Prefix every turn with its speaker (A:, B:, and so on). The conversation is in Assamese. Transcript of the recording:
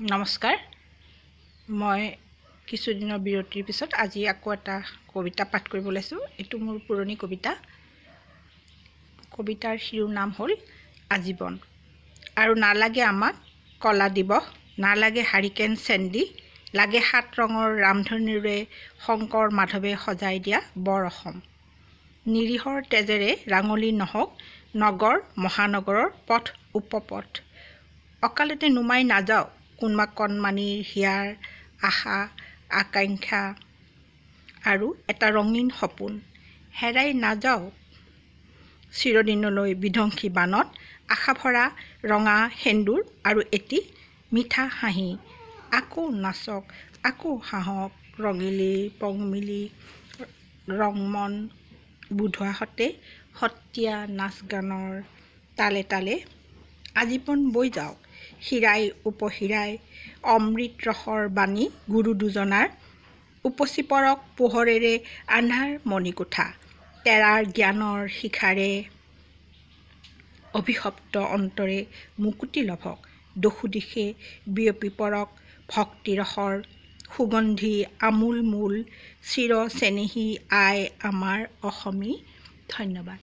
A: নমস্কাৰ মই কিছুদিনৰ বিৰতিৰ পিছত আজি আকৌ এটা কবিতা পাঠ কৰিব লৈছোঁ। এইটো মোৰ পুৰণি কবিতাৰ শিৰোনাম হ'ল আজীৱন। আৰু নালাগে আমাক কলা দিৱস, নালাগে হাৰিকেন চেণ্ডি, লাগে 7 ৰঙৰ ৰামধেনুৰে শংকৰ মাধৱে সজাই দিয়া বৰ অসম। নিৰীহৰ তেজেৰে ৰাঙলী নহওক নগৰ মহানগৰৰ পথ উপপথ, অকালতে নুমাই নাযাওক কোনোবা কণমানিৰ হিয়াৰ আশা আকাংক্ষা আৰু এটা ৰঙীন সপোন, হেৰাই নাযাওক চিৰদিনলৈ বিধ্বংসী বানত, আশা ভৰা ৰঙা সেন্দুৰ আৰু এটি মিঠা হাঁহি। আকৌ নাচক আকৌ হাঁহক ৰঙিলী পংমিলি ৰংমন বুধুৱাহঁতে সত্ৰীয়া নাচ গানৰ তালে তালে, আজীৱন বৈ যাওক শিৰাই উপশিৰাই অমৃত ৰসৰ বাণী গুৰু দুজনাৰ, উপচি পৰক পোহৰেৰে আন্ধাৰ মণিকোঠা, তেৰাৰ জ্ঞানৰ শিখাৰে অভিশপ্ত অন্তৰে মুকুতি লভক, দশোদিশে বিয়পি পৰক ভক্তিৰসৰ সুগন্ধি আমোল মোল চিৰ চেনেহী আই আমাৰ অসমী। ধন্যবাদ।